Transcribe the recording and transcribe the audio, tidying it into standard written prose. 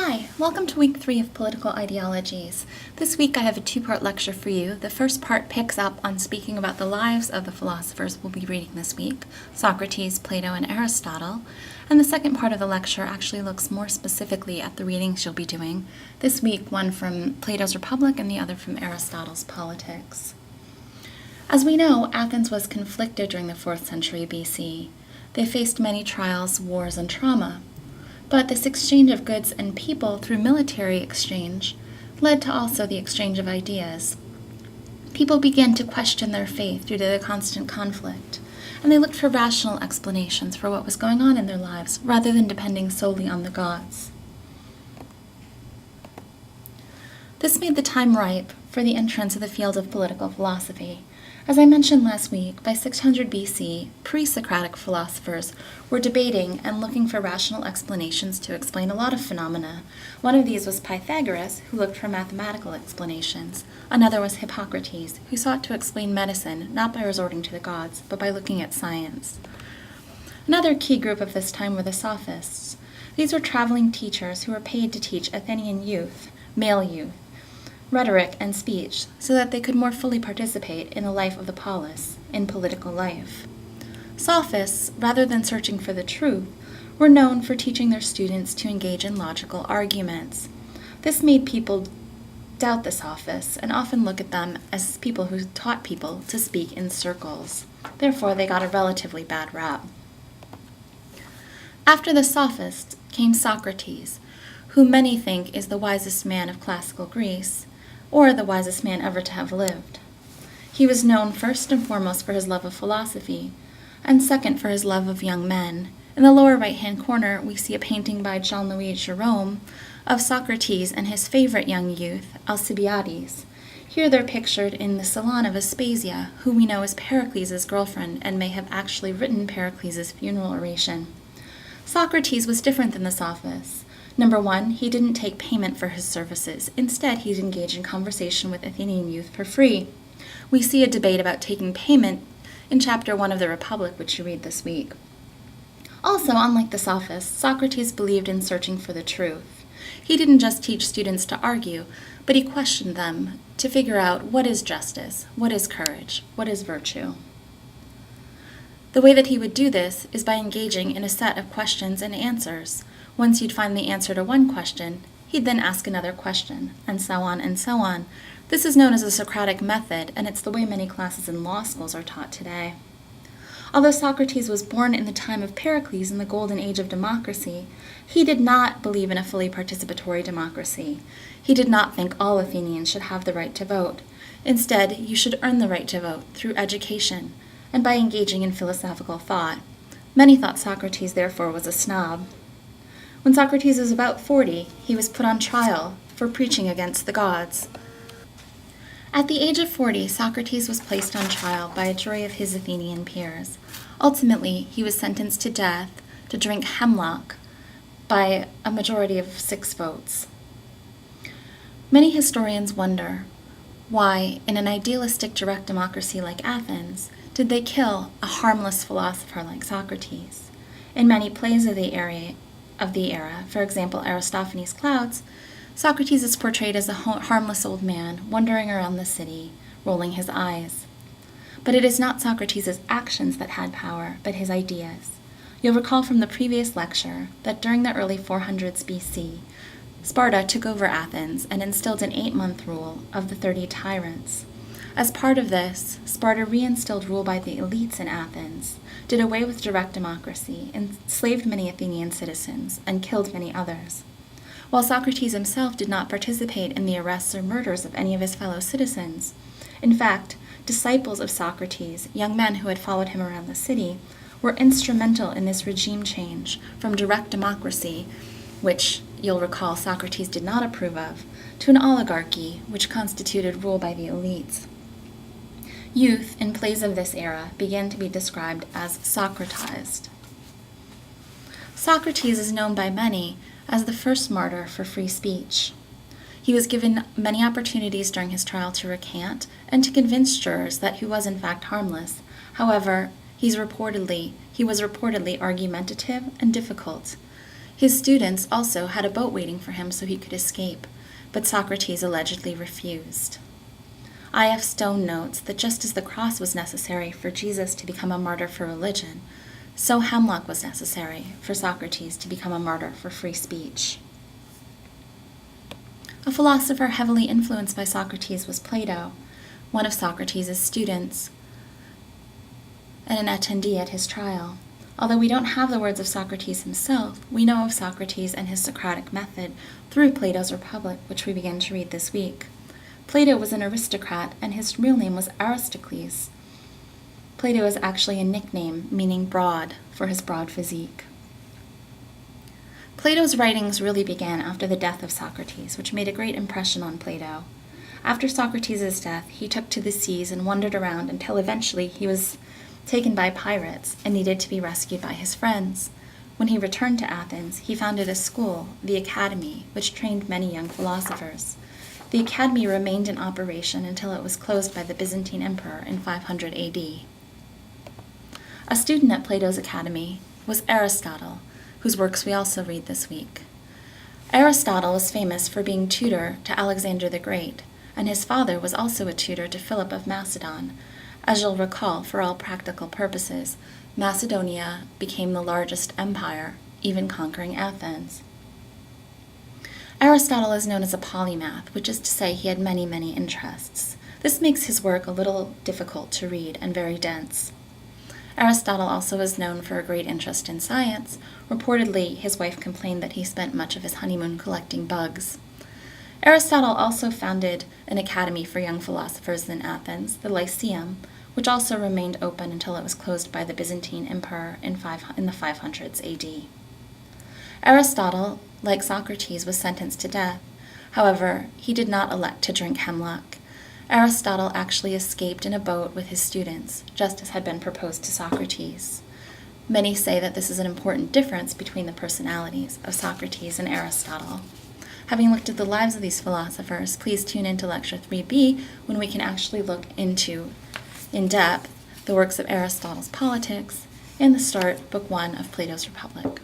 Hi, welcome to week 3 of Political Ideologies. This week I have a two-part lecture for you. The first part picks up on speaking about the lives of the philosophers we'll be reading this week, Socrates, Plato, and Aristotle. And the second part of the lecture actually looks more specifically at the readings you'll be doing. This week, one from Plato's Republic and the other from Aristotle's Politics. As we know, Athens was conflicted during the 4th century BC. They faced many trials, wars, and trauma. But this exchange of goods and people through military exchange led to also the exchange of ideas. People began to question their faith due to the constant conflict, and they looked for rational explanations for what was going on in their lives rather than depending solely on the gods. This made the time ripe for the entrance of the field of political philosophy. As I mentioned last week, by 600 BC, pre-Socratic philosophers were debating and looking for rational explanations to explain a lot of phenomena. One of these was Pythagoras, who looked for mathematical explanations. Another was Hippocrates, who sought to explain medicine not by resorting to the gods, but by looking at science. Another key group of this time were the sophists. These were traveling teachers who were paid to teach Athenian youth, male youth, rhetoric and speech, so that they could more fully participate in the life of the polis, in political life. Sophists, rather than searching for the truth, were known for teaching their students to engage in logical arguments. This made people doubt the sophists and often look at them as people who taught people to speak in circles. Therefore, they got a relatively bad rap. After the sophists came Socrates, who many think is the wisest man of classical Greece, or the wisest man ever to have lived. He was known first and foremost for his love of philosophy, and second for his love of young men. In the lower right-hand corner, we see a painting by Jean-Louis Jerome of Socrates and his favorite young youth, Alcibiades. Here they're pictured in the salon of Aspasia, who we know is Pericles' girlfriend and may have actually written Pericles' funeral oration. Socrates was different than the sophists. Number one, he didn't take payment for his services. Instead, he'd engage in conversation with Athenian youth for free. We see a debate about taking payment in Chapter 1 of the Republic, which you read this week. Also, unlike the sophists, Socrates believed in searching for the truth. He didn't just teach students to argue, but he questioned them to figure out what is justice, what is courage, what is virtue. The way that he would do this is by engaging in a set of questions and answers. Once he'd find the answer to one question, he'd then ask another question, and so on and so on. This is known as the Socratic method, and it's the way many classes in law schools are taught today. Although Socrates was born in the time of Pericles in the golden age of democracy, he did not believe in a fully participatory democracy. He did not think all Athenians should have the right to vote. Instead, you should earn the right to vote through education and by engaging in philosophical thought. Many thought Socrates, therefore, was a snob. When Socrates was about 40, he was put on trial for preaching against the gods. At the age of 40, Socrates was placed on trial by a jury of his Athenian peers. Ultimately, he was sentenced to death to drink hemlock by a majority of 6 votes. Many historians wonder why, in an idealistic direct democracy like Athens, did they kill a harmless philosopher like Socrates? In many plays of the era, for example, Aristophanes' Clouds, Socrates is portrayed as a harmless old man wandering around the city, rolling his eyes. But it is not Socrates' actions that had power, but his ideas. You'll recall from the previous lecture that during the early 400s BC, Sparta took over Athens and instilled an 8-month rule of the 30 tyrants. As part of this, Sparta reinstilled rule by the elites in Athens, did away with direct democracy, enslaved many Athenian citizens, and killed many others. While Socrates himself did not participate in the arrests or murders of any of his fellow citizens, in fact, disciples of Socrates, young men who had followed him around the city, were instrumental in this regime change from direct democracy, which you'll recall Socrates did not approve of, to an oligarchy, which constituted rule by the elites. Youth, in plays of this era, began to be described as Socratized. Socrates is known by many as the first martyr for free speech. He was given many opportunities during his trial to recant and to convince jurors that he was in fact harmless. However, he was reportedly argumentative and difficult. His students also had a boat waiting for him so he could escape, but Socrates allegedly refused. I.F. Stone notes that just as the cross was necessary for Jesus to become a martyr for religion, so hemlock was necessary for Socrates to become a martyr for free speech. A philosopher heavily influenced by Socrates was Plato, one of Socrates' students, and an attendee at his trial. Although we don't have the words of Socrates himself, we know of Socrates and his Socratic method through Plato's Republic, which we begin to read this week. Plato was an aristocrat, and his real name was Aristocles. Plato is actually a nickname meaning broad for his broad physique. Plato's writings really began after the death of Socrates, which made a great impression on Plato. After Socrates' death, he took to the seas and wandered around until eventually he was taken by pirates and needed to be rescued by his friends. When he returned to Athens, he founded a school, the Academy, which trained many young philosophers. The Academy remained in operation until it was closed by the Byzantine Emperor in 500 AD. A student at Plato's Academy was Aristotle, whose works we also read this week. Aristotle was famous for being tutor to Alexander the Great, and his father was also a tutor to Philip of Macedon. As you'll recall, for all practical purposes, Macedonia became the largest empire, even conquering Athens. Aristotle is known as a polymath, which is to say he had many, many interests. This makes his work a little difficult to read and very dense. Aristotle also is known for a great interest in science. Reportedly, his wife complained that he spent much of his honeymoon collecting bugs. Aristotle also founded an academy for young philosophers in Athens, the Lyceum, which also remained open until it was closed by the Byzantine Emperor in the 500s AD. Aristotle, like Socrates, was sentenced to death. However, he did not elect to drink hemlock. Aristotle actually escaped in a boat with his students, just as had been proposed to Socrates. Many say that this is an important difference between the personalities of Socrates and Aristotle. Having looked at the lives of these philosophers, please tune into Lecture 3B when we can actually look into, in depth, the works of Aristotle's Politics and the start, Book 1 of Plato's Republic.